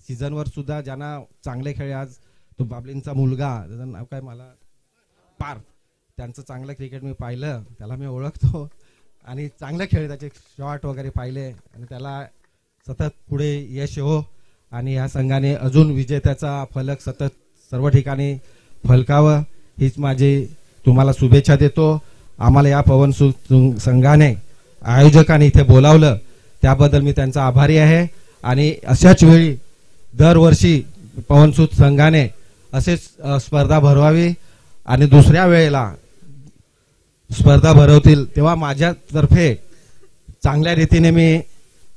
सीझनवर सुद्धा ज्यांना चांगले खेळ, आज तो बाबलींचा मुलगा, त्याचं नाव काय, मला पार्थ, त्यांचं चांगलं क्रिकेट मी पाहिलं, त्याला मी ओळखतो आणि चांगले खेळ, त्याचे शॉट वगैरे पाहिले आणि त्याला सतत पुढे यश हो आणि या संघाने अजून विजेत्याचा फलक सतत सर्व ठिकाणी फलकावं, हीच माझी तुम्हाला शुभेच्छा देतो. आम्हाला या पवनसुत संघाने, आयोजकांनी इथे बोलावलं त्याबद्दल मी त्यांचा आभारी आहे आणि अशाच वेळी दरवर्षी पवनसुत संघाने असेच स्पर्धा भरवावी आणि दुसऱ्या वेळेला स्पर्धा भरवतील तेव्हा माझ्यातर्फे चांगल्या रीतीने मी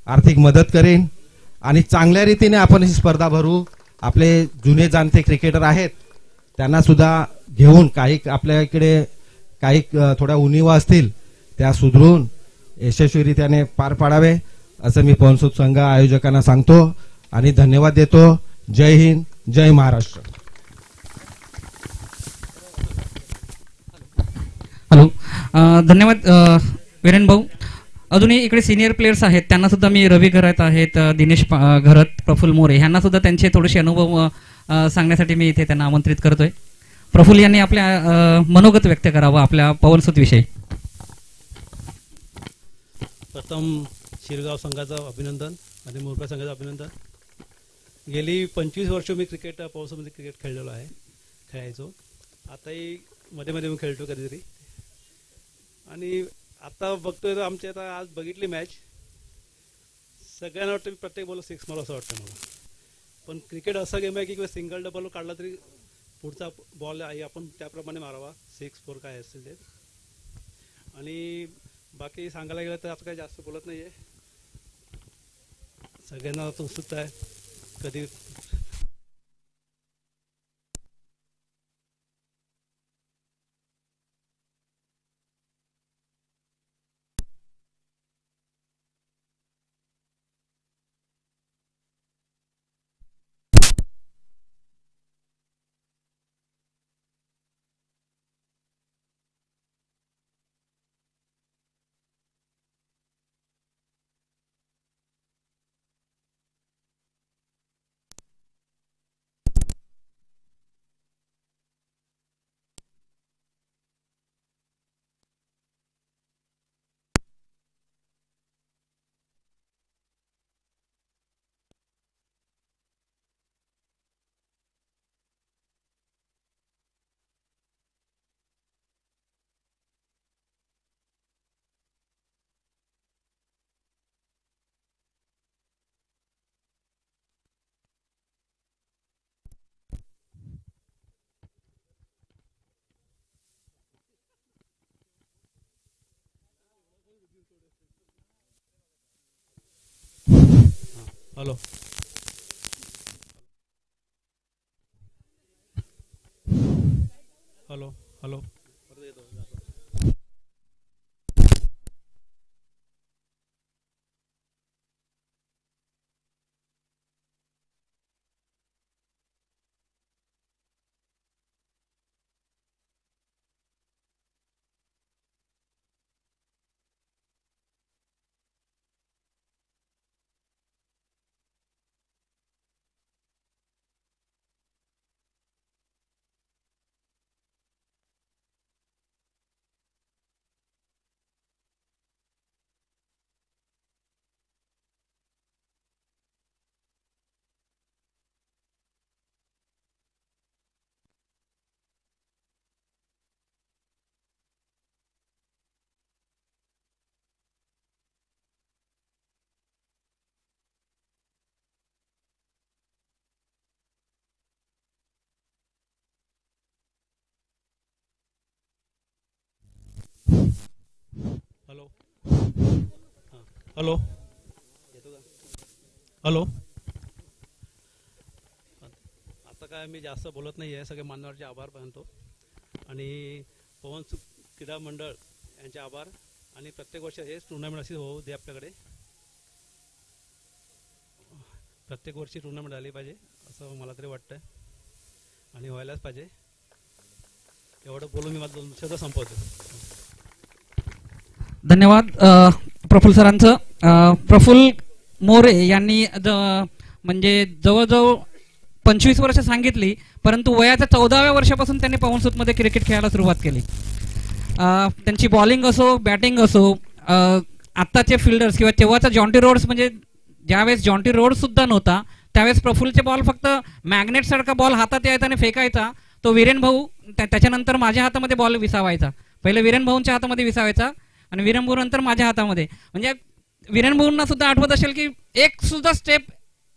आर्थिक मदत करेन आणि चांगल्या रीतीने आपण ही स्पर्धा भरू. आपले जुने जाणते क्रिकेटर आहेत त्यांना सुद्धा घेऊन, काही आपल्या इकडे काही थोड्या उणिवा असतील त्या सुधारून यशस्वीरित्याने पार पाडावे असं मी पवनसुत संघ आयोजकांना सांगतो आणि धन्यवाद देतो. जय हिंद, जय महाराष्ट्र. हॅलो, धन्यवाद वीरेन भाऊ. अजूनही इकडे सिनियर प्लेयर्स आहेत, त्यांना सुद्धा मी, रवी घरत आहेत, दिनेश घरत, प्रफुल्ल मोरे, ह्यांना सुद्धा त्यांचे थोडेसे अनुभव सांगण्यासाठी मी इथे त्यांना आमंत्रित करतोय. प्रफुल्ल यांनी आपल्या मनोगत व्यक्त करावं आपल्या पवनसुत विषयी. प्रथम शिरगाव संघाचं अभिनंदन आणि मोरपा संघाचं अभिनंदन. गेली 25 वर्ष मी पवनसुतमध्ये क्रिकेट खेळायचो. आताही मध्ये मध्ये मी खेळतो कधीतरी. आणि आता बघतोय तर आमच्या आता आज बघितली मॅच, सगळ्यांना वाटतं प्रत्येक बॉल 6 मारू असं वाटतं मला. पण क्रिकेट असा गेम आहे की सिंगल डबल काढला तरी पुढचा बॉल आहे आपण त्याप्रमाणे मारावा, 6, 4 काय असेल ते. आणि बाकी सांगायला गेलं तर आता काही जास्त बोलत नाही आहे. सगळ्यांना उत्सुकता आहे कधी. Hello, hello, hello. हॅलो, हां, हॅलो, येतो का? हॅलो. आता काय मी जास्त बोलत नाही आहे, सगळे मान्यवरचे आभार मानतो आणि पवनसुत क्रीडा मंडळ यांचे आभार. आणि प्रत्येक वर्षी हेच टुर्नामेंट अशी होऊ दे आपल्याकडे, प्रत्येक वर्षी टुर्नामेंट आली पाहिजे असं मला तरी वाटतं आणि व्हायलाच पाहिजे. एवढं बोलून मी माझं 2 शब्द संपवतो. धन्यवाद प्रफुल्ल सरांचं. प्रफुल्ल मोरे यांनी म्हणजे जवळजवळ 25 वर्ष सांगितली, परंतु वयाच्या 14व्या वर्षापासून त्यांनी पवन सूतमध्ये क्रिकेट खेळायला सुरुवात केली. त्यांची बॉलिंग असो, बॅटिंग असो, आत्ताचे फिल्डर्स किंवा तेव्हाचा जॉन्टी रोड्स, म्हणजे ज्यावेळेस जॉन्टी रोड सुद्धा नव्हता त्यावेळेस प्रफुल्लचे बॉल फक्त मॅग्नेट सारखा बॉल हातात यायचा आणि फेकायचा. तो वीरेन भाऊ, त्याच्यानंतर माझ्या हातामध्ये बॉल विसावायचा. पहिले वीरेन भाऊंच्या हातामध्ये विसावायचा आणि वीरेन भाऊ नंतर माझ्या हातामध्ये. म्हणजे वीरेन भाऊंना सुद्धा आठवत असेल की एक सुद्धा स्टेप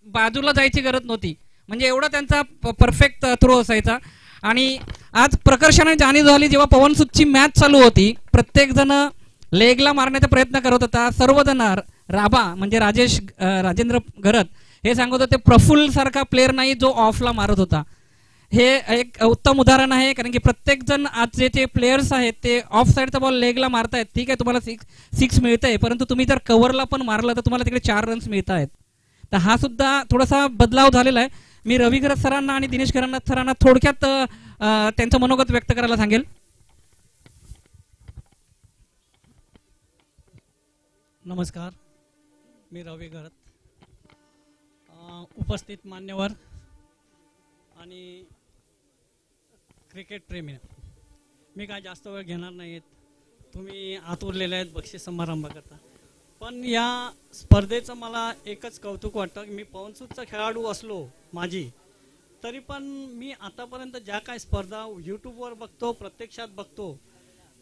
बाजूला जायची गरज नव्हती, म्हणजे एवढा त्यांचा परफेक्ट थ्रो असायचा. आणि आज प्रकर्षाने जाणीव झाली जेव्हा पवन सूतची मॅच चालू होती, प्रत्येक जण लेगला मारण्याचा प्रयत्न करत होता. सर्वजण राबा म्हणजे राजेंद्र घरत हे सांगत होते प्रफुल्ल सारखा प्लेअर नाही जो ऑफला मारत होता. हे एक उत्तम उदाहरण आहे, कारण की प्रत्येक जण आज जे प्लेयर्स आहेत ते ऑफ साईडचा बॉल लेगला मारतायत. ठीक आहे, तुम्हाला सिक्स मिळतंय, परंतु तुम्ही जर कव्हरला पण मारलं तर तुम्हाला तिकडे 4 रन्स मिळत आहेत. तर हा सुद्धा थोडासा बदलाव झालेला आहे. मी रवी घरत सरांना आणि दिनेश घरत सरांना थोडक्यात त्यांचं मनोगत व्यक्त करायला सांगेल. नमस्कार, मी रवी घरत. उपस्थित मान्यवर आणि क्रिकेट प्रेमी, मी काय जास्त वेळ घेणार नाहीत. तुम्ही आतुरलेले आहेत बक्षीस समारंभाकरता. पण या स्पर्धेचं मला एकच कौतुक वाटतं की मी पवन सूतचा खेळाडू असलो माझी, तरी पण मी आतापर्यंत ज्या काय स्पर्धा यूट्यूबवर बघतो, प्रत्यक्षात बघतो,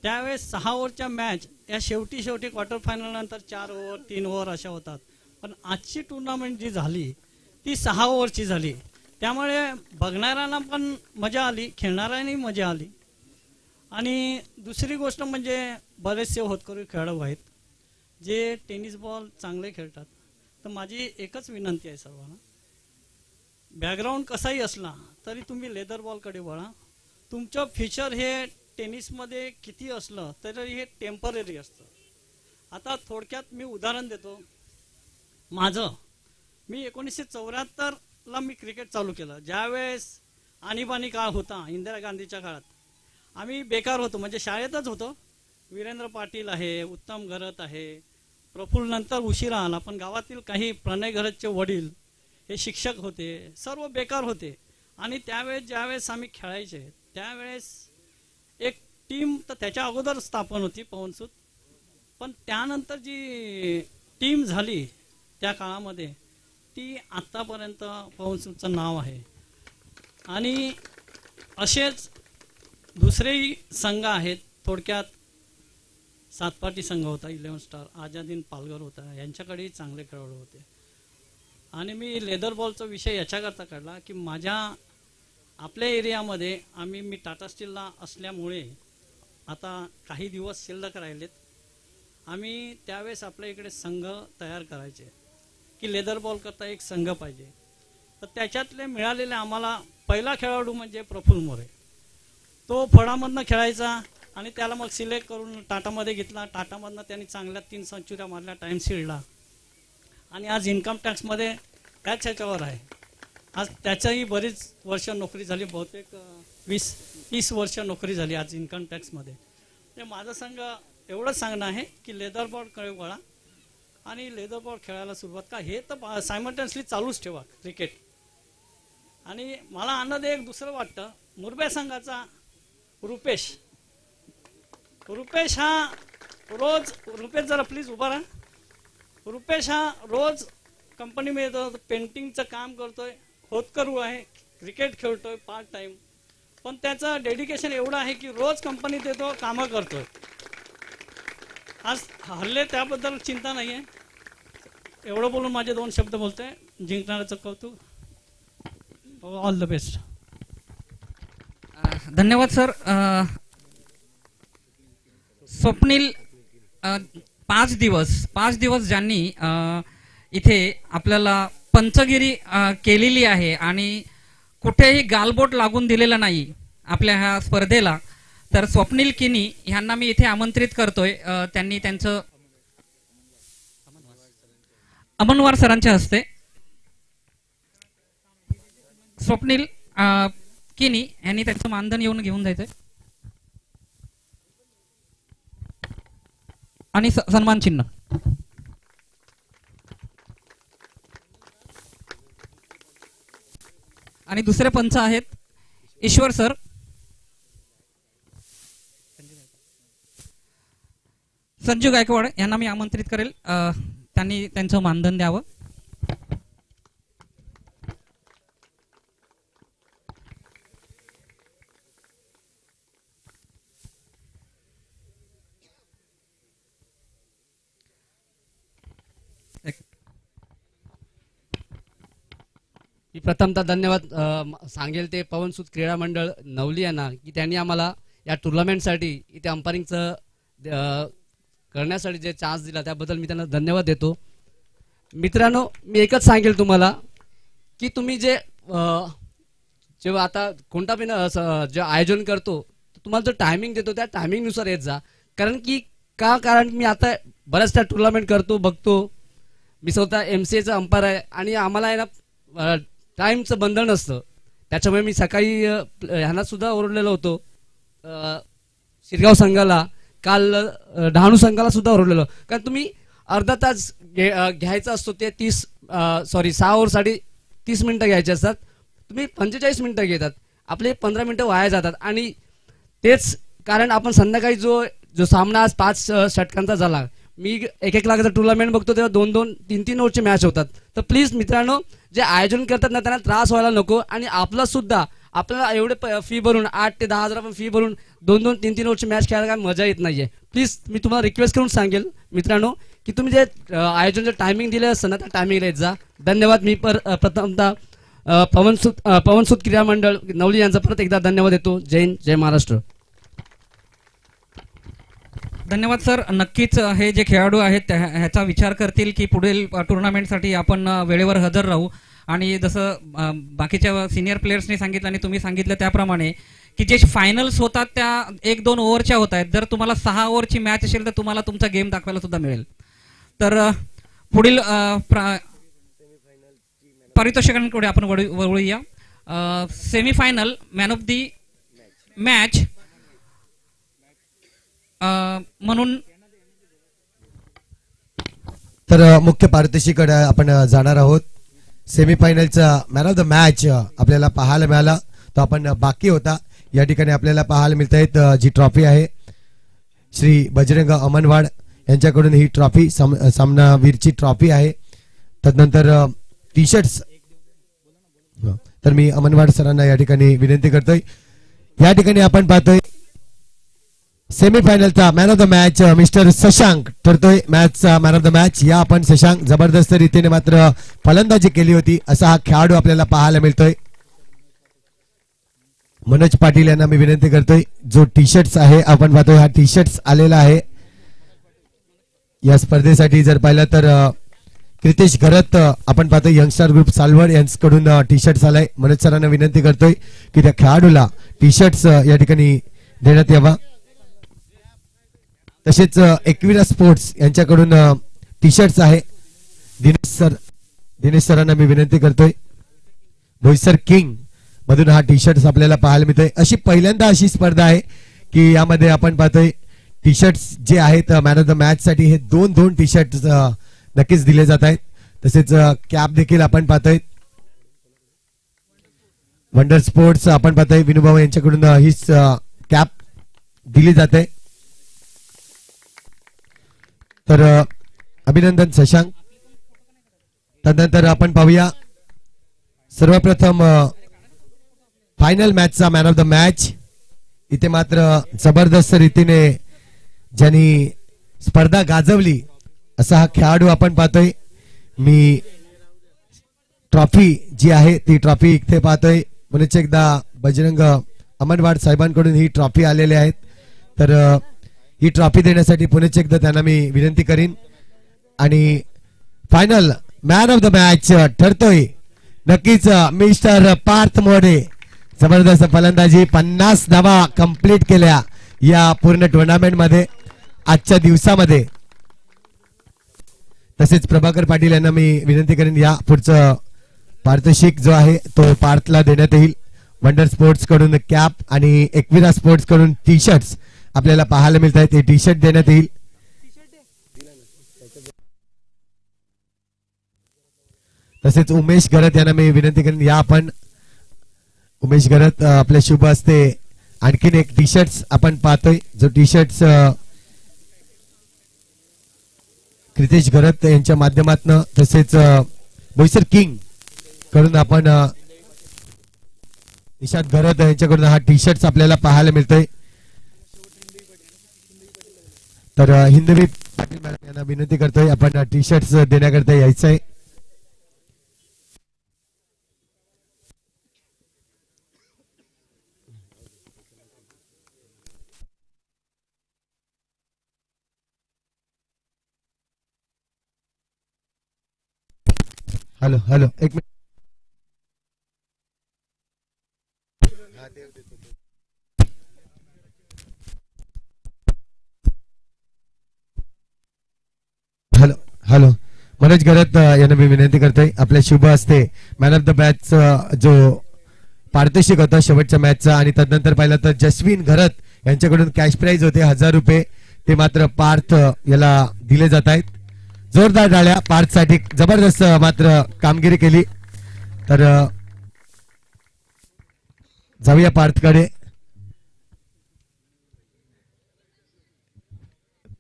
त्यावेळेस 6 ओव्हरच्या मॅच या शेवटी क्वार्टर फायनल नंतर 4 ओव्हर 3 ओव्हर अशा होतात. पण आजची टुर्नामेंट जी झाली ती 6 ओव्हरची झाली. त्यामुळे बघणाऱ्यांना पण मजा आली, खेळणाऱ्यांनाही मजा आली. आणि दुसरी गोष्ट म्हणजे बरेचसे होतकरू खेळाडू आहेत जे टेनिस बॉल चांगले खेळतात. तर माझी एकच विनंती आहे सर्वांना, बॅकग्राऊंड कसाही असला तरी तुम्ही लेदर बॉलकडे वळा. तुमचं फ्युचर हे टेनिसमध्ये किती असलं तरी हे टेम्पररी असतं. आता थोडक्यात मी उदाहरण देतो माझं. मी 1974ला मी क्रिकेट चालू केलं. ज्यावेळेस आणीबाणी काळ होता इंदिरा गांधीच्या काळात, आम्ही बेकार होतो, म्हणजे शाळेतच होतो. वीरेंद्र पाटील आहे, उत्तम घरत आहे, प्रफुल्ल नंतर उशिरा आला, पण गावातील काही प्रणय घरतचे वडील हे शिक्षक होते, सर्व बेकार होते. आणि त्यावेळेस ज्यावेळेस आम्ही खेळायचे त्यावेळेस एक टीम तर त्याच्या अगोदर स्थापन होती पवन सूत, पण त्यानंतर जी टीम झाली त्या काळामध्ये ती आत्तापर्यंत पवन सूतचं नाव आहे. आणि असेच दुसरेही संघ आहेत. थोडक्यात सातपाटी संघ होता, 11 स्टार, आजादीन पालघर होता, यांच्याकडेही चांगले खेळाडू होते. आणि मी लेदर बॉलचा विषय याच्याकरता काढला की आपल्या एरियामध्ये मी टाटा स्टीलला असल्यामुळे आता काही दिवस शिल्लक राहिलेत. आम्ही त्यावेळेस आपल्या इकडे संघ तयार करायचे की लेदर बॉल करता एक संघ पाहिजे. तर त्याच्यातले मिळालेले आम्हाला पहिला खेळाडू म्हणजे प्रफुल्ल मोरे. तो फळामधनं खेळायचा आणि त्याला मग सिलेक्ट करून टाटामध्ये घेतला. टाटामधनं त्यांनी चांगल्या 3 सेंचुऱ्या मारल्या टाइम शिल्डला. आणि आज इन्कम टॅक्समध्ये त्याच ह्याच्यावर आहे. आज त्याच्याही बरीच वर्ष नोकरी झाली, बहुतेक 20-30 वर्ष नोकरी झाली आज इन्कम टॅक्समध्ये. ते माझं संघ एवढंच सांगणं आहे की लेदर बॉलकडे वळा आणि लेदर बॉल खेळायला सुरुवात का, हे तर सायमल्टेनियसली चालूच ठेवा क्रिकेट. आणि मला आनंद एक दुसरं वाटतं, मुरबे संघाचा रुपेश हा रोज, रुपेश जरा प्लीज उभा राहा. रुपेश हा रोज कंपनीमध्ये येतो, पेंटिंगचं काम करतोय, होतकरू आहे, क्रिकेट खेळतोय पार्ट टाइम. पण त्याचं डेडिकेशन एवढं आहे की रोज कंपनीत येतो, कामं करतोय. आज हल्ले त्याबद्दल चिंता नाही आहे. एवढं बोलून माझे 2 शब्द बोलतोय. जिंकणाऱ्याचं कौतुक. All the best. धन्यवाद सर. स्वप्नील 5 दिवस ज्यांनी इथे आपल्याला पंचगिरी केलेली आहे आणि कुठेही गालबोट लागून दिलेला नाही आपल्या ह्या स्पर्धेला, तर स्वप्नील किनी ह्यांना मी इथे आमंत्रित करतोय. त्यांनी त्यांचं अमनवार सरांच्या हस्ते स्वप्नील किनी यांनी त्यांचं मानधन येऊन घेऊन जायचंय आणि सन्मान चिन्ह. आणि दुसरे पंच आहेत ईश्वर सर. संजू गायकवाड यांना मी आमंत्रित करेल, त्यांनी त्यांचं मानधन द्यावं. मी प्रथमतः धन्यवाद सांगेल ते पवनसुत क्रीडा मंडळ नवली यांना की त्यांनी आम्हाला या टुर्नामेंटसाठी इथे अंपायरिंगचं करण्यासाठी जे चान्स दिला त्याबद्दल मी त्यांना धन्यवाद देतो. मित्रांनो, मी एकच सांगेल तुम्हाला की तुम्ही जेव्हा आता कोणता पण जे आयोजन करतो तुम्हाला जो टायमिंग देतो त्या टायमिंगनुसार येत जा. कारण मी आता बऱ्याचशा टुर्नामेंट करतो बघतो. मी स्वतः MCAचा अंपायर आहे आणि आम्हाला आहे ना टाईमचं बंधन असतं. त्याच्यामुळे मी सकाळी ह्यांना सुद्धा ओरडलेलो होतो, शिरगाव संघाला, काल डहाणू संघाला सुद्धा ओरडलेलो. कारण तुम्ही अर्धा तास घ्यायचा असतो ते 6 ओव्हरसाठी 30 मिनटं घ्यायचे असतात, तुम्ही 45 मिनटं घेतात, आपले 15 मिनटं वाया जातात. आणि तेच कारण आपण संध्याकाळी जो सामना आज 5 षटकांचा झाला, मी 1-1 लाखाचा टुर्नामेंट बघतो तेव्हा 2-2, 3-3 ओव्हरचे मॅच होतात. तर प्लीज मित्रांनो, जे आयोजन करतात ना त्यांना त्रास व्हायला नको. आणि आपल्याला एवढे फी भरून 8 ते 10 हजार आपण फी भरून 2-2, 3-3 ओव्हरची मॅच खेळायला काय मजा येत नाहीये. प्लीज मी तुम्हाला रिक्वेस्ट करून सांगेल मित्रांनो की तुम्ही जे आयोजनचं टायमिंग दिले असतं ना त्या टायमिंगला येत जा. धन्यवाद. मी प्रथमतः पवनसुत क्रीडा मंडळ नवली यांचा परत एकदा धन्यवाद देतो. जय हिंद, जय महाराष्ट्र. धन्यवाद सर. नक्कीच हे जे खेळाडू आहेत ह्याचा विचार करतील की पुढील टुर्नामेंटसाठी आपण वेळेवर हजर राहू. आणि जसं बाकीच्या सिनियर प्लेयर्सनी सांगितलं आणि तुम्ही सांगितलं त्याप्रमाणे की जे फायनल्स होतात त्या 1-2 ओव्हरच्या होत आहेत. जर तुम्हाला 6 ओव्हरची मॅच असेल तर तुम्हाला तुमचा गेम दाखवायला सुद्धा मिळेल. तर पुढील पारितोषिकांकडे आपण वळूया. Semifinal man of the match म्हणून तर मुख्य पारितोषिकाकडे आपण जाणार आहोत. सेमीफायनलचा मॅन ऑफ द मॅच आपल्याला पाहायला मिळाला, तो आपण बाकी होता. या ठिकाणी आपल्याला पाहायला मिळत आहेत जी ट्रॉफी आहे श्री बजरंग अमनवाड यांच्याकडून. ही ट्रॉफी सामनावीरची ट्रॉफी आहे. तदनंतर टी शर्ट्स. तर मी अमनवाड सरांना या ठिकाणी विनंती करतोय. या ठिकाणी आपण पाहतोय सेमीफायनलचा man of the match mister Shashank ठरतोय मॅचचा मॅन ऑफ द मॅच. या आपण शशांक जबरदस्त रीतीने मात्र फलंदाजी केली होती असा हा खेळाडू आपल्याला पाहायला मिळतोय. मनोज पाटील यांना मी विनंती करतोय, जो टी शर्ट्स आहे आपण पाहतोय हा टी शर्ट्स आलेला आहे या स्पर्धेसाठी. जर पाहिलं तर क्रितेश घरत आपण पाहतोय यंगस्टर ग्रुप सालवड यांच्याकडून टी शर्ट्स आलाय. मनोज सरांना विनंती करतोय की त्या खेळाडूला टी शर्ट्स या ठिकाणी देण्यात यावा. तसेच एकविरा स्पोर्ट्स यांच्याकडून टी शर्ट्स आहे. दिनेश सरांना मी विनंती करतोय. बोईसर किंग मधून हा टी शर्ट्स आपल्याला पाहायला मिळतोय. अशी पहिल्यांदा अशी स्पर्धा आहे की यामध्ये आपण पाहतोय टी शर्ट्स जे आहेत मॅन ऑफ द मॅच साठी हे 2-2 टी शर्ट्स नक्कीच दिले जात आहेत. तसेच कॅप देखील आपण पाहतोय. वंडर स्पोर्ट्स आपण पाहतोय विनोभाऊ यांच्याकडून हीच कॅप दिली जाते. तर अभिनंदन शशांक. तदनंतर आपण पाहूया सर्वप्रथम फायनल मॅचचा मॅन ऑफ द मॅच. इथे मात्र जबरदस्त रीतीने ज्यांनी स्पर्धा गाजवली असा हा खेळाडू आपण पाहतोय. मी ट्रॉफी जी आहे ती ट्रॉफी इथे पाहतोय. पुनश्च एकदा बजरंग अमनवाड साहेबांकडून ही ट्रॉफी आलेली आहेत. तर ही ट्रॉफी देण्यासाठी पुनश्च एकदा त्यांना मी विनंती करीन. आणि final man of the match ठरतोय नक्कीच मिस्टर पार्थ मोरे. जबरदस्त फलंदाजी, 50 धावा कंप्लीट केल्या या पूर्ण टुर्नामेंट मध्ये आजच्या दिवसामध्ये. तसेच प्रभाकर पाटील यांना मी विनंती करेन या पुढचं पारितोषिक जो आहे तो पार्थला देण्यात येईल. वंडर स्पोर्ट्स कडून कॅप आणि एकविरा स्पोर्ट्स कडून टी शर्ट्स आपल्याला पाहायला मिळत आहेत. हे टी शर्ट देण्यात येईल. तसेच उमेश घरत यांना मी विनंती करेन या आपण उमेश गरत आपल्या शुभ हस्ते आणखीन एक टी शर्ट आपण पाहतोय, जो टी शर्ट क्रितेश गरत यांच्या माध्यमातून तसेच बोईसर किंग कडून आपण निशांत गरत यांच्याकडून हा टी शर्ट आपल्याला पाहायला मिळतोय. तर हिंदवी पाटील मॅडम यांना विनंती करतोय आपण टी शर्ट देण्याकरता यायचंय. हॅलो हॅलो एक मिनिट. हॅलो हॅलो मनोज गरत यांना मी विनंती करतोय आपल्या शुभ हस्ते मॅन ऑफ द मॅच जो पारितोषिक होता शेवटच्या मॅचचा, आणि तदनंतर पाहिलं तर जस्विन घरत यांच्याकडून कॅश प्राइज होते 1000 रुपये, ते मात्र पार्थ याला दिले जात आहेत. जोरदार टाळ्या पार्थसाठी, जबरदस्त मात्र कामगिरी केली. तर जाऊया पार्थकडे.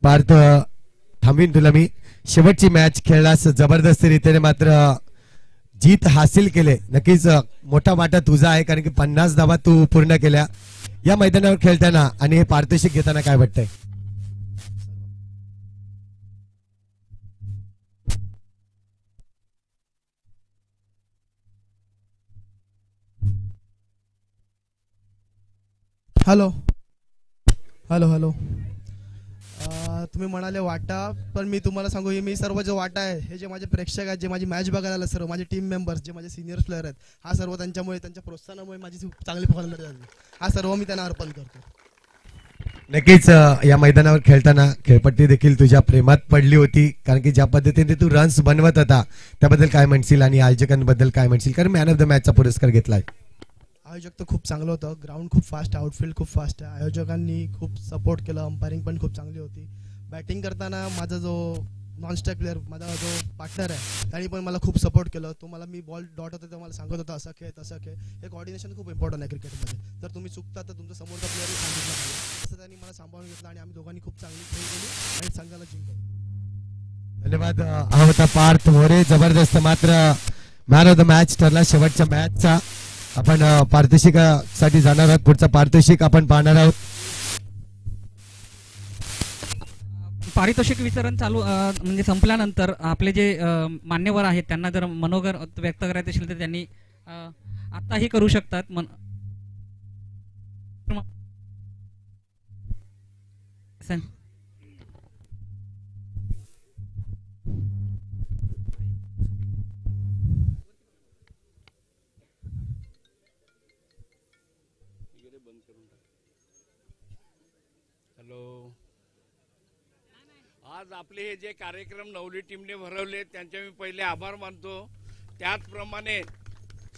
पार्थ थांबवीन तुला मी. शेवटची मॅच खेळलास जबरदस्त रीतीने, मात्र जीत हासिल केले. नक्कीच मोठा वाटा तुझा आहे, कारण की 50 धावा तू पूर्ण केल्या या मैदानावर खेळताना, आणि हे पारितोषिक घेताना काय वाटतंय? हॅलो हॅलो हॅलो तुम्ही म्हणाले वाटा, पण मी तुम्हाला सांगू, हे मी सर्व जो वाटा आहे, हे जे माझे प्रेक्षक आहेत, जे माझी मॅच बघायला आले, सर्व माझे टीम मेंबर्स, जे माझे सिनियर प्लेयर आहेत, हा सर्व त्यांच्यामुळे, त्यांच्या प्रोत्साहनामुळे माझी चांगली परफॉर्मन्स झाली. हा सर्व मी त्यांना अर्पण करतो. नक्कीच या मैदानावर खेळताना खेळपट्टी देखील तुझ्या प्रेमात पडली होती, कारण की ज्या पद्धतीने तू रन्स बनवत होता त्याबद्दल काय म्हणशील, आणि आयोजकांबद्दल काय म्हणशील, कारण मॅन ऑफ द मॅचचा पुरस्कार घेतलाय. आयोजक तर खूप चांगलं होतं, ग्राउंड खूप फास्ट, आउटफील्ड खूप फास्ट आहे. आयोजकांनी खूप सपोर्ट केलं, अंपायरिंग पण खूप चांगली होती. बॅटिंग करताना माझा जो नॉन-स्ट्राईक प्लेअर, माझा जो पार्टनर आहे, त्यांनी पण मला खूप सपोर्ट केलं. तो मला, मी बॉल डॉट होता तेव्हा मला सांगत होता असं खेळ तसं खेळ. हे कोऑर्डिनेशन खूप इम्पॉर्टंट आहे क्रिकेटमध्ये. जर तुम्ही चुकता तर तुमच्या समोरचा प्लेअरही सांगितलं पाहिजे. असं त्यांनी मला सांभाळून घेतलं, आणि आम्ही दोघांनी खूप चांगली खेळ केली आणि संघाला जिंकलो. धन्यवाद. हा होता पार्थ मोरे, जबरदस्त मात्र मॅन ऑफ द मॅच ठरला शेवटच्या मॅचचा. आपण पारितोषिकासाठी जाणार आहोत. पुढचा पारितोषिक आपण पाहणार आहोत. पारितोषिक वितरण चालू म्हणजे संपल्यानंतर आपले जे मान्यवर आहेत त्यांना जर मनोगत व्यक्त करायचे असेल तर त्यांनी आताही करू शकतात. हॅलो, आज आपले हे जे कार्यक्रम नवली टीमने भरवले त्यांचे मी पहिले आभार मानतो. त्याचप्रमाणे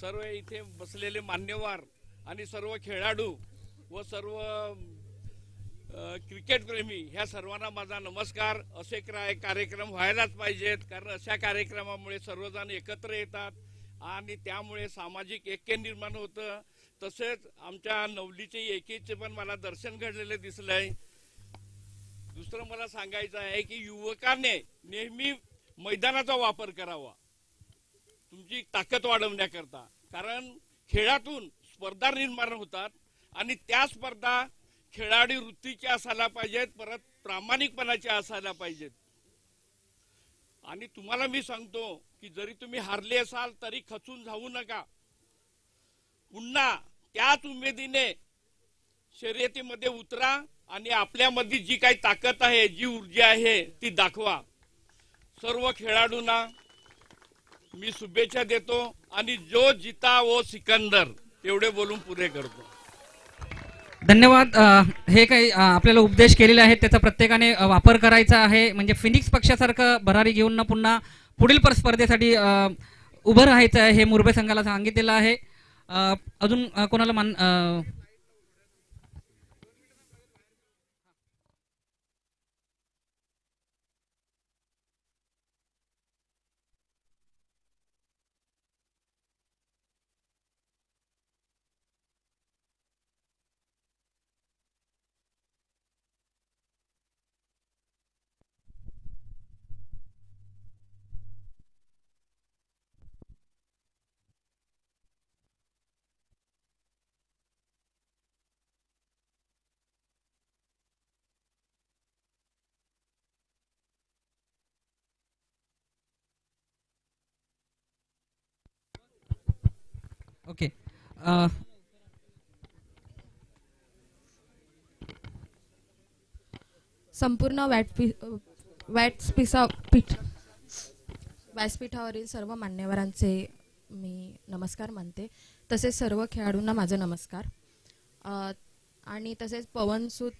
सर्व इथे बसलेले मान्यवर आणि सर्व खेळाडू व सर्व क्रिकेट प्रेमी ह्या सर्वांना माझा नमस्कार. असे कार्यक्रम व्हायलाच पाहिजेत, कारण अशा कार्यक्रमामुळे सर्वजण एकत्र येतात आणि त्यामुळे सामाजिक ऐक्य निर्माण होतं. तसेच आमच्या नवलीचे एकीचे पण मला दर्शन घडलेले दिसलंय. दुसरं मला सांगायचं आहे की युवकांनी नेहमी मैदानाचा वापर करावा तुमची ताकद वाढवण्याकरता, कारण खेळातून स्पर्धा निर्माण होतात आणि त्या स्पर्धा खेळाडू वृत्तीच्या असायला पाहिजेत, परत प्रामाणिकपणाच्या असायला पाहिजेत. आणि तुम्हाला मी सांगतो की जरी तुम्ही हारले असाल तरी खचून जाऊ नका. पुन्हा त्याच उमेदीने शर्यतीमध्ये उतरा आणि आपल्यामध्ये जी काही ताकद आहे, जी ऊर्जा आहे ती दाखवा. सर्व खेळाडूंना मी शुभेच्छा देतो आणि जो जिता वो सिकंदर एवढे बोलून पुरे करतो. धन्यवाद. हे काही आपल्याला उपदेश केलेले आहेत त्याचा प्रत्येकाने वापर करायचा आहे. म्हणजे फिनिक्स पक्षासारखं भरारी घेऊन न पुन्हा पुढील स्पर्धेसाठी उभं राहायचं आहे हे मुरबे संघाला सांगितलेलं आहे. अजून कोणाला ओके. संपूर्ण व्यासपीठावरील सर्व मान्यवरांचे मी नमस्कार मानते. तसेच सर्व खेळाडूंना माझा नमस्कार. आणि तसेच पवनसूत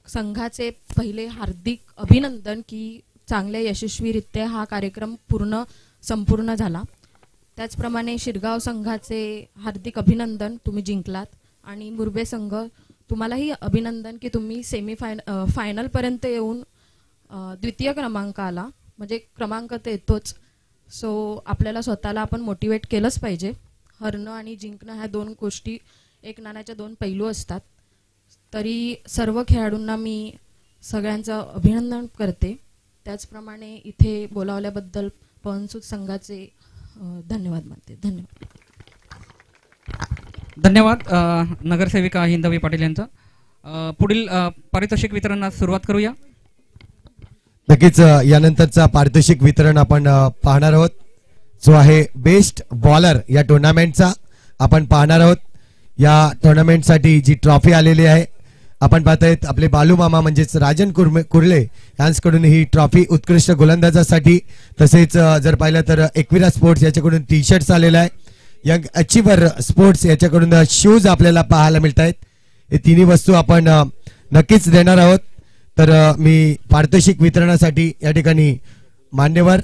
संघाचे पहिले हार्दिक अभिनंदन की चांगल्या यशस्वीरित्या हा कार्यक्रम संपूर्ण झाला. त्याचप्रमाणे शिरगाव संघाचे हार्दिक अभिनंदन, तुम्ही जिंकलात. आणि मुरबे संघ, तुम्हालाही अभिनंदन की तुम्ही फायनलपर्यंत येऊन द्वितीय क्रमांक आला. म्हणजे क्रमांक तर येतोच. सो आपल्याला स्वतःला आपण मोटिवेट केलंच पाहिजे. हरणं आणि जिंकणं ह्या दोन गोष्टी एक नाण्याच्या दोन पैलू असतात. तरी सर्व खेळाडूंना मी सगळ्यांचं अभिनंदन करते. त्याचप्रमाणे इथे बोलावल्याबद्दल पवनसूत संघाचे धन्यवाद मानते. धन्यवाद. धन्यवाद नगरसेविका हिंदवी पाटील यांचा. पुढील पारितोषिक वितरणास सुरुवात करूया. नक्कीच यानंतरचा पारितोषिक वितरण आपण पाहणार आहोत, जो आहे बेस्ट बॉलर या टुर्नामेंटचा आपण पाहणार आहोत. या टुर्नामेंटसाठी जी ट्रॉफी आलेली आहे आपण पाहतायत आपले बालू मामा म्हणजेच राजन कुर्ले यांच्याकडून ही ट्रॉफी उत्कृष्ट गोलंदाजासाठी, तसेच जर पाहिलं तर एकविरा स्पोर्ट्स याच्याकडून टी शर्ट्स आलेला आहे. यंग अचिव्हर स्पोर्ट्स याच्याकडून शूज आपल्याला पाहायला मिळत आहेत. हे तिन्ही वस्तू आपण नक्कीच देणार आहोत. तर मी पारितोषिक वितरणासाठी या ठिकाणी मान्यवर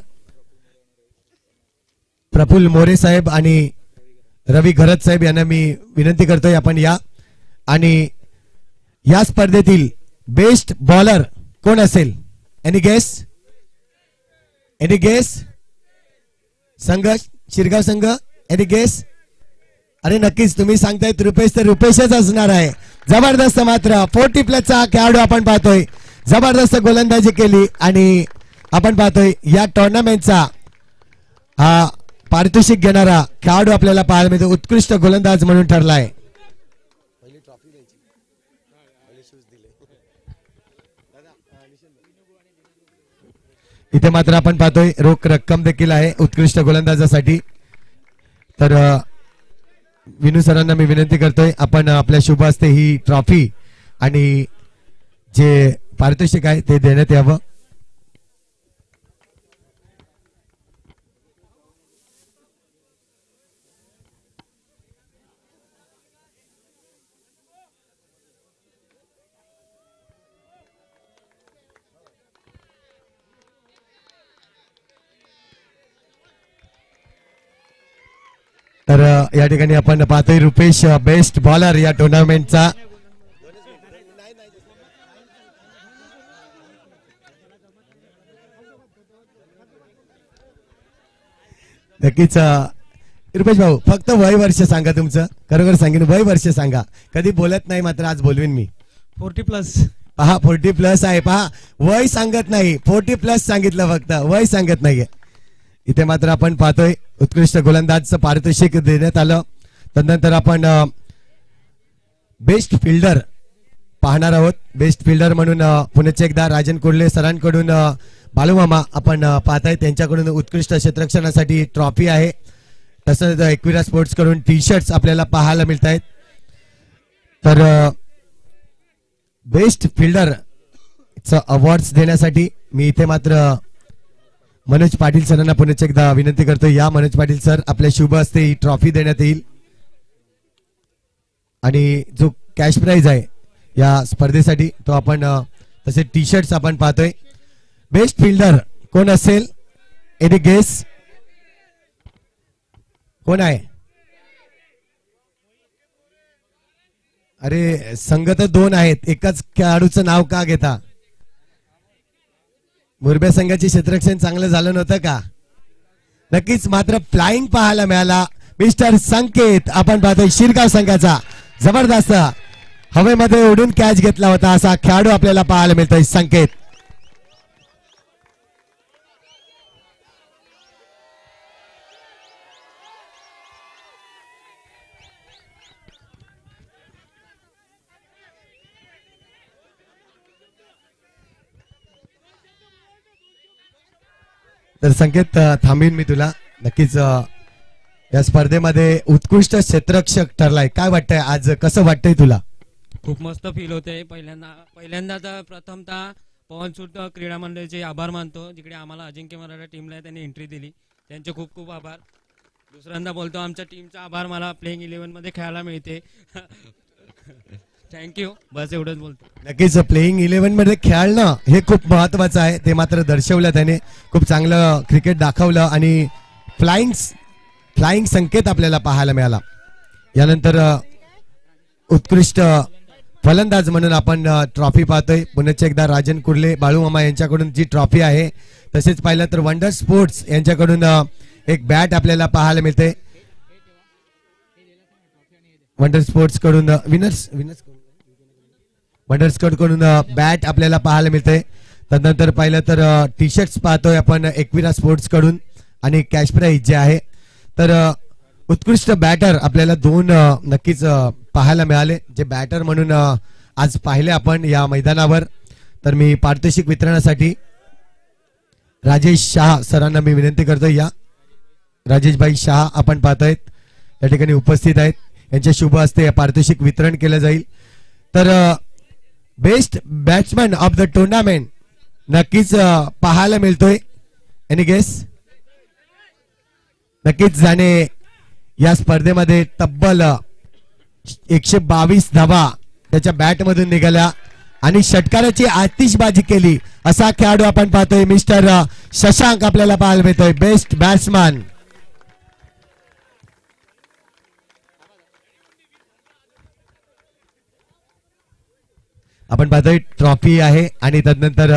प्रफुल्ल मोरे साहेब आणि रवी घरत साहेब यांना मी विनंती करतोय आपण या. आणि या स्पर्धेतील बेस्ट बॉलर कोण असेल? Any guess? Any guess? संघ शिरगाव संघ, एनी गेस? अरे नक्कीच तुम्ही सांगताय रुपेश, तर रुपेशच असणार आहे. जबरदस्त, मात्र 40+ खेळाडू आपण पाहतोय, जबरदस्त गोलंदाजी केली. आणि आपण पाहतोय या टुर्नामेंटचा हा पारितोषिक घेणारा खेळाडू आपल्याला पाहायला मिळतो, उत्कृष्ट गोलंदाज म्हणून ठरलाय. इथे मात्र आपण पाहतोय रोख रक्कम देखील आहे उत्कृष्ट गोलंदाजासाठी. तर विनू सरांना मी विनंती करतोय आपण आपल्या शुभ हस्ते ही ट्रॉफी आणि जे पारितोषिक आहे ते देण्यात यावं. तर या ठिकाणी आपण पाहतोय रुपेश बेस्ट बॉलर या टुर्नामेंटचा. नक्कीच रुपेश भाऊ, फक्त वय वर्ष सांगा तुमचं. खरोखर सांगेन वय वर्ष सांगा, कधी बोलत नाही मात्र आज बोलवीन मी. 40+. पहा 40+ आहे, पहा वय सांगत नाही, 40+ सांगितलं, फक्त वय सांगत नाहीये. इथे मात्र आपण पाहतोय उत्कृष्ट गोलंदाजचं पारितोषिक देण्यात आलं. त्यानंतर आपण बेस्ट फिल्डर पाहणार आहोत. बेस्ट फिल्डर म्हणून पुण्याचे एकदा राजन कुर्ले सरांकडून बालूमामा आपण पाहताय, त्यांच्याकडून उत्कृष्ट क्षेत्ररक्षणासाठी ट्रॉफी आहे. तसंच एकविरा स्पोर्ट्स कडून टी शर्ट्स आपल्याला पाहायला मिळत आहेत. तर बेस्ट फिल्डर अवॉर्ड्स देण्यासाठी मी इथे मात्र मनोज पाटील सरांना पुण्याचे एकदा विनंती करतो. या मनोज पाटील सर, आपल्या शुभ हस्ते ही ट्रॉफी देण्यात येईल. आणि जो कॅश प्राइज आहे या स्पर्धेसाठी तो आपण तसे टी शर्ट्स आपण पाहतोय. बेस्ट फिल्डर कोण असेल? Any guess? कोण आहे? अरे संघ तर 2 आहेत, एकाच खेळाडूचं नाव का घेता? मुरबे संघाची क्षेत्ररक्षण चांगलं झालं नव्हतं का? नक्कीच, मात्र फ्लाइंग पाहायला मिळाला. मिस्टर संकेत आपण पाहतोय शिरगाव संघाचा, जबरदस्त हवेमध्ये उडून कॅच घेतला होता असा खेळाडू आपल्याला पाहायला मिळतोय संकेत. तर संकेत थांबीन मी तुला. नक्कीच या स्पर्धेमध्ये उत्कृष्ट क्षेत्ररक्षक ठरलाय. काय वाटतंय आज, कसं वाटतंय तुला? खूप मस्त फील होते. पहिल्यांदा तर प्रथमतः पवनसूत क्रीडा मंडळाचे आभार मानतो, जिकडे आम्हाला अजिंक्य मराठा टीमला त्यांनी एंट्री दिली, त्यांचे खूप खूप आभार. दुसऱ्यांदा बोलतो आमच्या टीमचा आभार, मला प्लेइंग 11 मध्ये खेळायला मिळते. थँक्यू, बस एवढंच बोलतो. नक्कीच प्लेइंग 11 मध्ये खेळणं हे खूप महत्वाचं आहे, ते मात्र दर्शवलं त्याने. खूप चांगलं क्रिकेट दाखवलं आणि फ्लाइंग संकेत आपल्याला पाहायला मिळाला. यानंतर उत्कृष्ट फलंदाज म्हणून आपण ट्रॉफी पाहतोय. पुन्हा एकदा राजन कुर्ले, बाळू मामा यांच्याकडून जी ट्रॉफी आहे. तसेच पाहिलं तर वंडर स्पोर्ट्स यांच्याकडून एक बॅट आपल्याला पाहायला मिळते. वंडर स्पोर्ट्स कडून कडून बॅट आपल्याला पाहायला मिळते. त्यानंतर पाहिलं तर टी शर्ट्स पाहतोय आपण एकविरा स्पोर्ट्स कडून आणि कॅश प्राइज जे आहे. तर उत्कृष्ट बॅटर आपल्याला 2 नक्कीच पाहायला मिळाले, जे बॅटर म्हणून आज पाहिले आपण या मैदानावर. तर मी पारितोषिक वितरणासाठी राजेश शहा सरांना मी विनंती करतो. या राजेशभाई शहा आपण पाहतायत या ठिकाणी उपस्थित आहेत. यांच्या शुभ हस्ते पारितोषिक वितरण केलं जाईल. तर best batsman of the tournament नक्कीच पाहायला मिळतोय. Any guess? नक्कीच जाणे या स्पर्धेमध्ये तब्बल 122 धावा त्याच्या बॅट मधून निघाल्या आणि षटकाराची आतिषबाजी केली असा खेळाडू आपण पाहतोय. मिस्टर शशांक आपल्याला पाहायला मिळतोय, बेस्ट बॅट्समॅन. आपण पाहतोय ट्रॉफी आहे आणि तदनंतर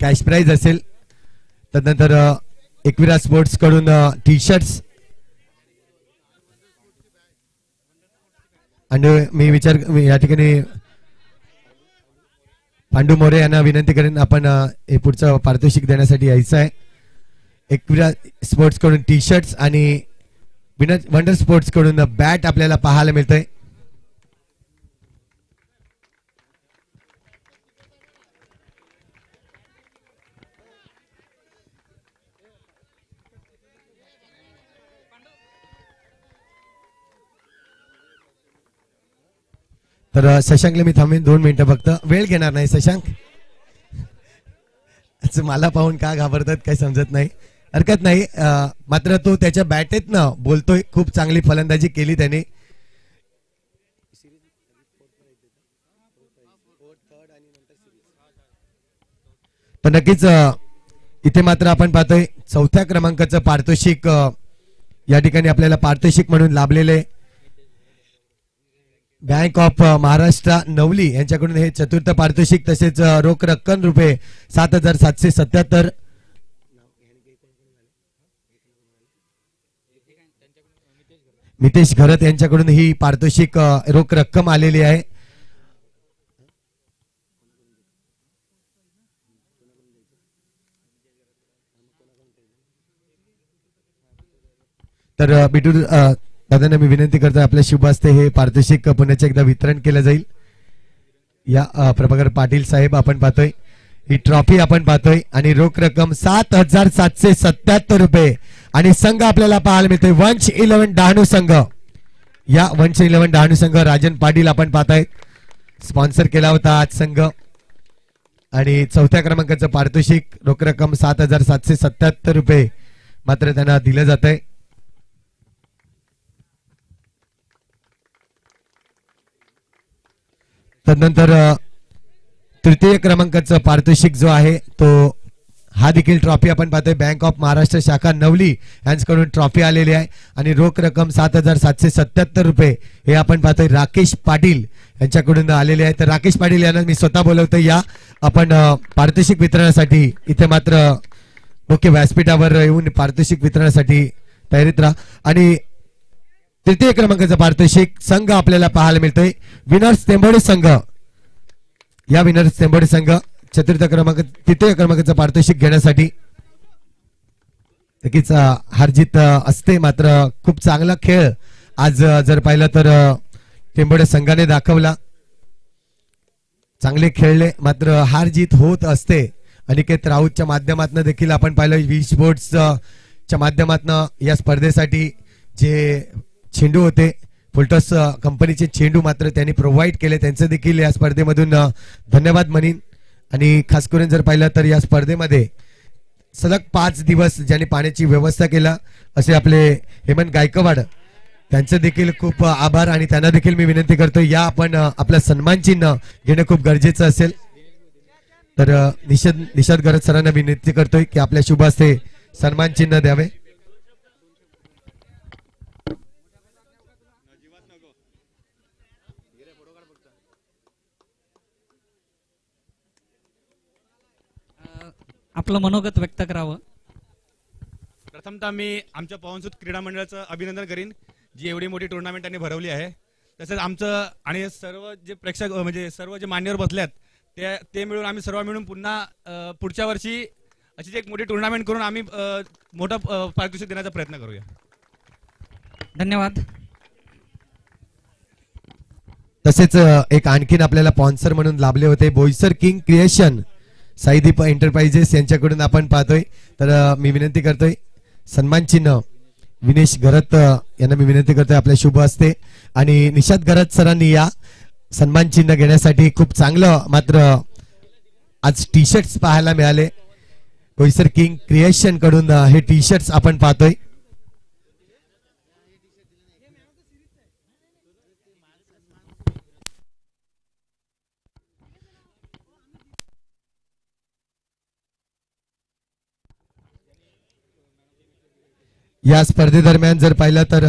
कॅश प्राइज असेल. तदनंतर एकविरा स्पोर्ट्स कडून टी शर्ट्स. आणि मी या ठिकाणी पांडू मोरे यांना विनंती करेन, आपण हे पुढचं पारितोषिक देण्यासाठी यायचं आहे. एकविरा स्पोर्ट्स कडून टी शर्ट्स आणि वंडर स्पोर्ट्स कडून बॅट आपल्याला पाहायला मिळतंय. तर शशांकला मी थांबेन 2 मिनिटं, फक्त वेळ घेणार नाही. शशांक मला पाहून का घाबरतात काही समजत नाही, हरकत नाही. मात्र तो त्याच्या बॅटेत ना बोलतोय, खूप चांगली फलंदाजी केली त्याने. तर नक्कीच इथे मात्र आपण पाहतोय 4थ्या क्रमांकाचं पारितोषिक या ठिकाणी आपल्याला पारितोषिक म्हणून लाभलेले. बँक ऑफ महाराष्ट्र नवली यांच्याकडून हे 4थ पारितोषिक. तसेच रोख रक्कम रुपये 7,777. मितेश घरत यांच्याकडून ही पारितोषिक रोख रक्कम आलेली आहे. तर बिटू दादांना मी विनंती करतो, आपल्या शुभ हस्ते हे पारितोषिक पुन्हा एकदा वितरण केलं जाईल. या प्रभाकर पाटील साहेब आपण पाहतोय, ही ट्रॉफी आपण पाहतोय आणि रोख रक्कम 7,777 रुपये. आणि संघ आपल्याला पाहायला मिळतोय वंश 11 डहाणू संघ. या वंश 11 डहाणू संघ राजन पाटील आपण पाहताय, स्पॉन्सर केला होता आज संघ. आणि 4थ्या क्रमांकाचं पारितोषिक रोख रक्कम 7,777 रुपये मात्र त्यांना दिलं जात आहे. तदनंतर 3य क्रमांकाचं पारितोषिक जो आहे तो हा देखील ट्रॉफी आपण पाहतोय. बँक ऑफ महाराष्ट्र शाखा नवली यांच्याकडून ट्रॉफी आलेली आहे आणि रोख रक्कम 7,777 रुपये हे आपण पाहतोय राकेश पाटील यांच्याकडून आलेले आहे. तर राकेश पाटील यांना मी स्वतः बोलवतोय, या आपण पारितोषिक वितरणासाठी इथे मात्र मुख्य व्यासपीठावर येऊन पारितोषिक वितरणासाठी तयारीत राहा. आणि 3य क्रमांकाचं पारितोषिक संघ आपल्याला पाहायला मिळतोय विनर्स तेंबोडे संघ. या विनर्स तेंबोडे संघ 3य क्रमांकाचं पारितोषिक घेण्यासाठी. नक्कीच हारजीत असते, मात्र खूप चांगला खेळ आज जर पाहिलं तर तेंबोडे संघाने दाखवला. चांगले खेळले, मात्र हार जीत होत असते. अनिकेत राऊतच्या माध्यमातून देखील आपण पाहिलं, वी स्पोर्ट्सच्या माध्यमातून या स्पर्धेसाठी जे चेंडू होते फुलटॉस कंपनीचे चेंडू मात्र त्यांनी प्रोव्हाइड केले, त्यांचं देखील या स्पर्धेमधून धन्यवाद म्हणीन. आणि खास करून जर पाहिलं तर या स्पर्धेमध्ये सलग 5 दिवस ज्यांनी पाण्याची व्यवस्था केला असे आपले हेमंत गायकवाड, त्यांचं देखील खूप आभार. आणि त्यांना देखील मी विनंती करतो या आपण आपलं सन्मान चिन्ह घेणं खूप गरजेचं असेल. तर निषाद गरज सरांना विनंती करतोय की आपल्या शुभ हस्ते सन्मान चिन्ह द्यावे. आपलं मनोगत व्यक्त करावं. प्रथमतः मी आमच्या पवनसूत क्रीडा मंडळाचं अभिनंदन करीन, जी एवढी मोठी टुर्नामेंट त्यांनी भरवली आहे. तसेच आमचं आणि सर्व जे प्रेक्षक म्हणजे सर्व जे मान्यवर बसल्यात ते मिळून आम्ही सर्व मिळून पुन्हा पुढच्या वर्षी अशीच एक मोठी टुर्नामेंट करून आम्ही मोठा पारितोषिक देण्याचा प्रयत्न करूया. धन्यवाद. तसेच एक आणखीन आपल्याला स्पॉन्सर म्हणून लाभले होते Boisar king creation Saideep enterprises यांच्याकडून आपण पाहतोय. तर मी विनंती करतोय सन्मान चिन्ह विनेश घरत यांना मी विनंती करतोय आपल्या शुभ हस्ते. आणि निषाद घरत सरांनी या सन्मान चिन्ह घेण्यासाठी खूप चांगलं मात्र आज टी शर्ट्स पाहायला मिळाले. बोईसर किंग क्रिएशन कडून हे टी शर्ट्स आपण पाहतोय. या स्पर्धेदरम्यान जर पाहिलं तर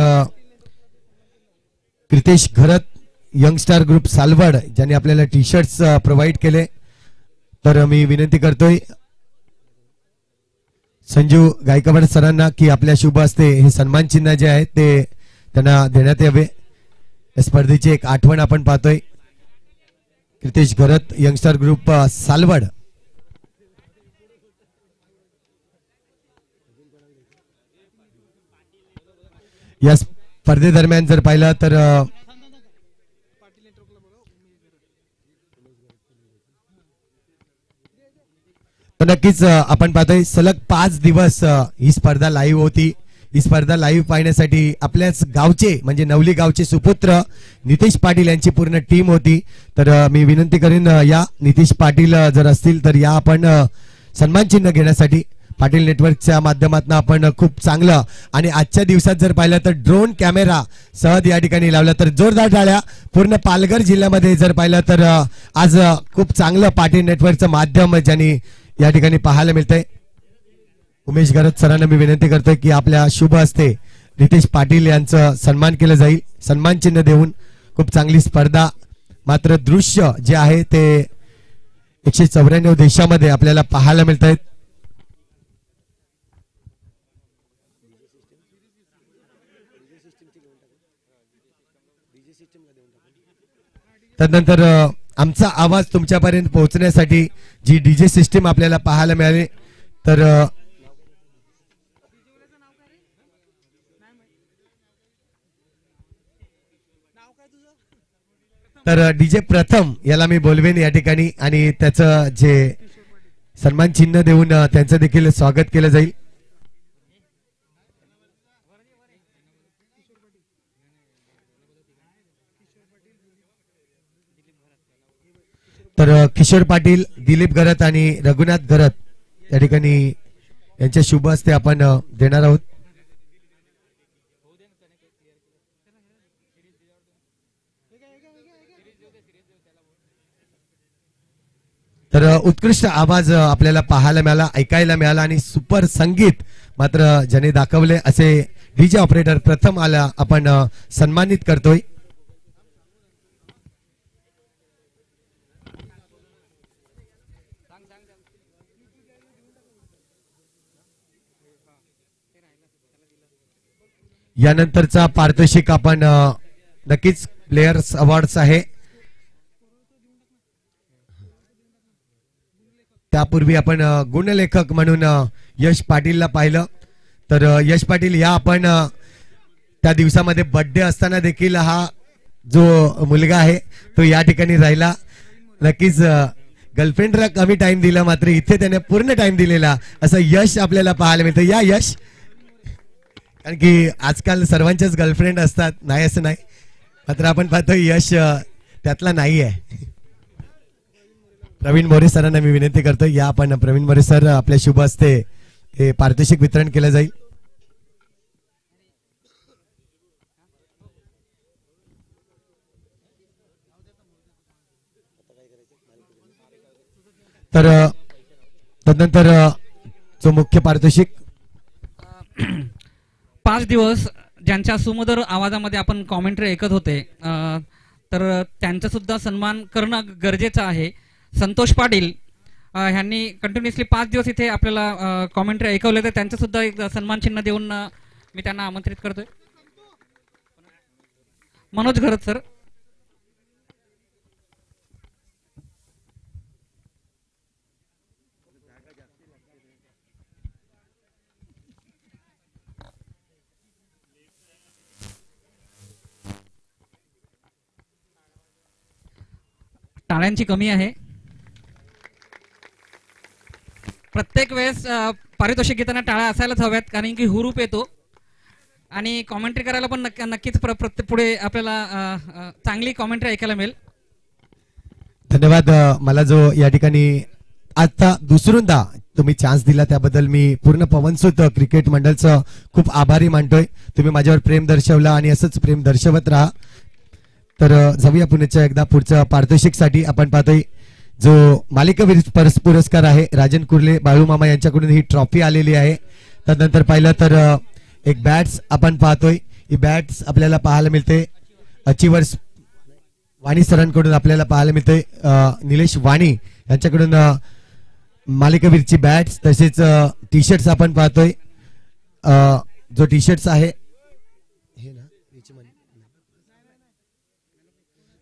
कृतेश घरत यंगस्टार ग्रुप सालवड ज्यांनी आपल्याला टी शर्ट्स प्रोव्हाइड केले. तर मी विनंती करतोय संजू गायकवाड सरांना की आपल्या शुभ हस्ते हे सन्मान चिन्ह जे आहे ते त्यांना देण्यात यावे. या स्पर्धेची एक आठवण आपण पाहतोय. कृतेश घरत यंगस्टार ग्रुप सालवड. या स्पर्धेदरम्यान जर पाहिलं तर नक्कीच आपण पाहतोय सलग 5 दिवस ही स्पर्धा लाईव्ह होती. ही स्पर्धा लाईव्ह पाहण्यासाठी आपल्याच गावचे म्हणजे नवली गावचे सुपुत्र नितेश पाटील यांची पूर्ण टीम होती. तर मी विनंती करीन या नितेश पाटील जर असतील तर या आपण सन्मान चिन्ह घेण्यासाठी पाटील नेटवर्कच्या माध्यमातून आपण खूप चांगलं. आणि आजच्या दिवसात जर पाहिलं तर ड्रोन कॅमेरा सहज या ठिकाणी लावला तर जोरदार टाळ्या. पूर्ण पालघर जिल्ह्यामध्ये जर पाहिलं तर आज खूप चांगलं पाटील नेटवर्कचं माध्यम ज्यांनी या ठिकाणी पाहायला मिळतंय. उमेश घरत सरांना मी विनंती करतोय की आपल्या शुभ हस्ते नितेश पाटील यांचं सन्मान केलं जाईल सन्मान चिन्ह देऊन. खूप चांगली स्पर्धा मात्र दृश्य जे आहे ते 194 देशामध्ये आपल्याला पाहायला मिळत आहेत. त्यानंतर आमचा आवाज तुमच्यापर्यंत पोहोचण्यासाठी जी डीजे सिस्टीम आपल्याला पाहायला मिळाली तर डीजे प्रथम याला मी बोलवेन या ठिकाणी आणि त्याचं जे सन्मान चिन्ह देऊन त्यांचं देखील स्वागत केलं जाईल. तर किशोर पाटील दिलीप घरत आणि रघुनाथ घरत या ठिकाणी यांच्या शुभ हस्ते आपण देणार आहोत. तर उत्कृष्ट आवाज आपल्याला पाहायला मिळाला ऐकायला मिळाला आणि सुपर संगीत मात्र ज्याने दाखवले असे डीजे ऑपरेटर प्रथम आला आपण सन्मानित करतोय. यानंतरचा पारितोषिक आपण नक्कीच प्लेयर्स अवॉर्ड्स आहे. त्यापूर्वी आपण गुणलेखक म्हणून यश पाटीलला पाहिलं. तर यश पाटील या आपण त्या दिवसामध्ये बर्थडे असताना देखील हा जो मुलगा आहे तो या ठिकाणी राहिला. नक्कीच गर्लफ्रेंडला कमी टाइम दिला मात्र इथे त्याने पूर्ण टाइम दिलेला असं यश आपल्याला पाहायला मिळतं. या यश कारण की आजकाल सर्वांच्याच गर्लफ्रेंड असतात, नाही असं नाही, मात्र आपण पाहतो यश त्यातला नाही आहे. प्रवीण मोरे सरांना मी विनंती करतो, या आपण प्रवीण मोरे सर आपल्या शुभ हस्ते हे पारितोषिक वितरण केलं जाईल. तर तदनंतर जो मुख्य पारितोषिक 5 दिवस ज्यांच्या सुमधुर आवाजामध्ये आपण कॉमेंट्री ऐकत होते, तर त्यांचा सुद्धा सन्मान करणं गरजेचं आहे. संतोष पाटील ह्यांनी कंटिन्युअसली 5 दिवस इथे आपल्याला कॉमेंट्री ऐकवले, तर त्यांचं सुद्धा एक सन्मान चिन्ह देऊन मी त्यांना आमंत्रित करतोय. मनोज घरत सर. टाळ्यांची कमी आहे. प्रत्येक वेळेस पारितोषिक घेताना टाळ्या असायलाच हव्यात, कारण की हुरूप येतो आणि कॉमेंट्री करायला पण नक्कीच पुढे आपल्याला चांगली कॉमेंट्री ऐकायला मिळेल. धन्यवाद. मला जो या ठिकाणी आता दुसऱ्यांदा तुम्ही चान्स दिला त्याबद्दल मी पूर्ण पवनसूत क्रिकेट मंडळचं खूप आभारी मानतोय. तुम्ही माझ्यावर प्रेम दर्शवला आणि असंच प्रेम दर्शवत राहा. तर जाऊया पुण्याच्या एकदा पुढच्या पारितोषिकसाठी. आपण पाहतोय जो मालिकावीर पुरस्कार आहे, राजन कुर्ले बाळू मामा यांच्याकडून ही ट्रॉफी आलेली आहे. त्यानंतर पाहिलं तर एक बॅट्स आपण पाहतोय, ही बॅट्स आपल्याला पाहायला मिळते अचिवर्स वाणी सरांकडून आपल्याला पाहायला मिळते. निलेश वाणी यांच्याकडून मालिकावीरची बॅट्स, तसेच टी शर्ट्स आपण पाहतोय. जो टी शर्ट्स आहे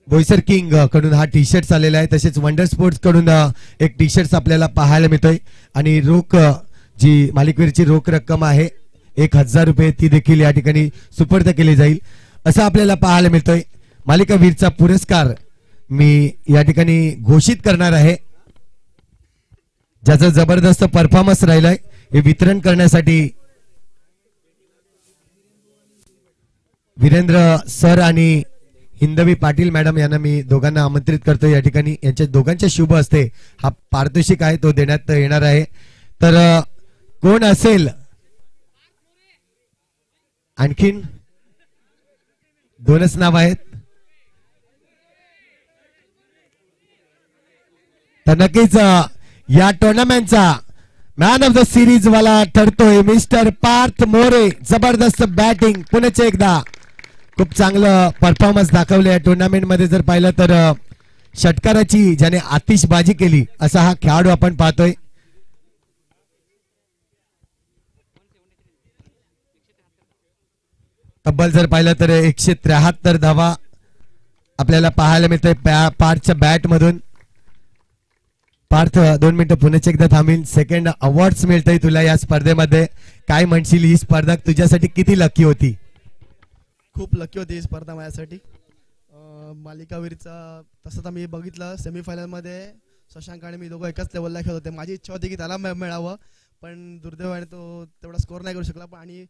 बोईसर किंग कडून हा टी शर्ट आलेला आहे. तसेच वंडर स्पोर्ट्स कडून एक टी शर्ट आपल्याला पाहायला मिळतोय. आणि रोख जी मालिकवीरची रोख रक्कम आहे 1000 रुपये, ती देखील या ठिकाणी सुपूर्द केली जाईल असं आपल्याला पाहायला मिळतोय. मालिकावीरचा पुरस्कार मी या ठिकाणी घोषित करणार आहे, ज्याचा जबरदस्त परफॉर्मन्स राहिलाय. हे वितरण करण्यासाठी वीरेंद्र सर आणि हिंदवी पाटील मॅडम यांना मी दोघांना आमंत्रित करतो. या ठिकाणी यांच्या दोघांच्या शुभ हस्ते हा पारितोषिक आहे तो देण्यात येणार आहे. तर कोण असेल? आणखीन 2च नाव आहेत. तर नक्कीच या टुर्नामेंटचा मॅन ऑफ द सिरीज वाला ठरतोय मिस्टर पार्थ मोरे. जबरदस्त बॅटिंग, पुण्याचे एकदा खूप चांगलं परफॉर्मन्स दाखवले या टुर्नामेंट मध्ये. जर पाहिलं तर षटकाराची ज्याने आतिषबाजी केली असा हा खेळाडू आपण पाहतोय. तब्बल जर पाहिलं तर 173 धावा आपल्याला पाहायला मिळतोय पार्थच्या बॅट मधून. पार्थ 2 मिनिटं पुण्याचे एकदा थांबील. सेकंड अवॉर्ड्स मिळतंय तुला या स्पर्धेमध्ये. काय म्हणशील, ही स्पर्धा तुझ्यासाठी किती लकी होती? खूप लकी होती ही स्पर्धा माझ्यासाठी. मालिकावीरचा तसं तर मी बघितलं सेमीफायनलमध्ये शशांक आणि मी दोघं एकाच लेवलला खेळत होते. माझी इच्छा होती की त्याला मिळावं, पण दुर्दैवाने तो तेवढा स्कोर नाही करू शकला. पण आणि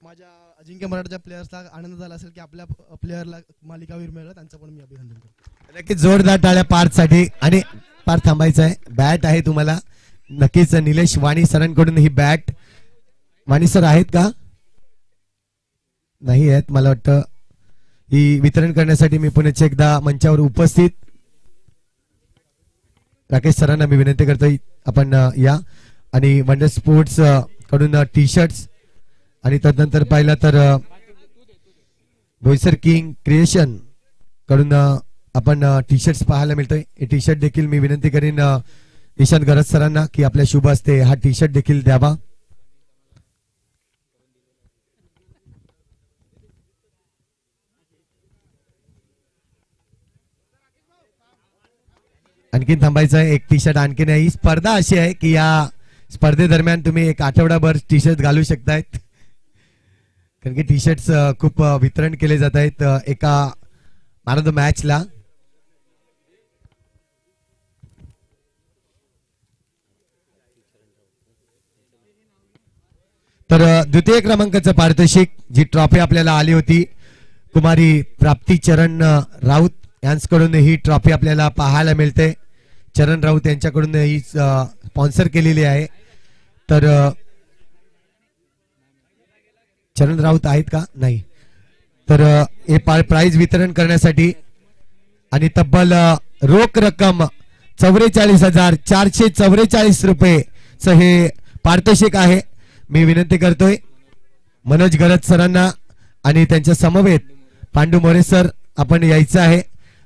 माझ्या अजिंक्य मराठच्या प्लेयर्सला आनंद झाला असेल की आपल्या प्लेयरला मालिकावीर मिळालं, त्यांचं पण मी अभिनंदन करतो. नक्कीच जोरदार टाळ्या पार्थसाठी. आणि पार्थ थांबायचं आहे, बॅट आहे तुम्हाला. नक्कीच निलेश वाणी सरांकडून ही बॅट. वाणी सर आहेत का? नाही आहेत मला वाटतं. ही वितरण करण्यासाठी मी पुण्याच्या एकदा मंचावर उपस्थित राकेश सरांना मी विनंती करतोय आपण या. आणि वंडर स्पोर्ट्स कडून टी शर्ट्स, आणि तदनंतर पाहिलं तर बोईसर किंग क्रिएशन कडून आपण टी शर्ट्स पाहायला मिळतोय. हे टी शर्ट देखील मी विनंती करीन ईशान गरज सरांना की आपल्या शुभ हस्ते हा टी शर्ट देखील द्यावा. आणखीन थांबायचं आहे, एक टी शर्ट आणखीन आहे. ही स्पर्धा अशी आहे की या स्पर्धेदरम्यान तुम्ही एक आठवडाभर टी शर्ट घालू शकतायत, कारण की टी शर्ट्स खूप वितरण केले जात आहेत एका मॅन ऑफ द मॅचला. तर द्वितीय क्रमांकाचं पारितोषिक जी ट्रॉफी आपल्याला आली होती कुमारी प्राप्ती चरण राऊत यांच्याकडून ही ट्रॉफी आपल्याला पाहायला मिळते. चरण राऊत यांच्याकडून ही स्पॉन्सर केलेली आहे. तर चरण राऊत आहेत का? नाही. तर हे प्राइज वितरण करण्यासाठी आणि तब्बल रोख रक्कम 44,444 रुपयेचं हे पारितोषिक आहे. मी विनंती करतोय मनोज गरज सरांना आणि त्यांच्या समवेत पांडू मोरे सर आपण यायचं आहे.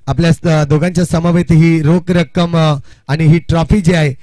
आपल्या दोघांच्या समवेत ही रोख रक्कम आणि ही ट्रॉफी जी आहे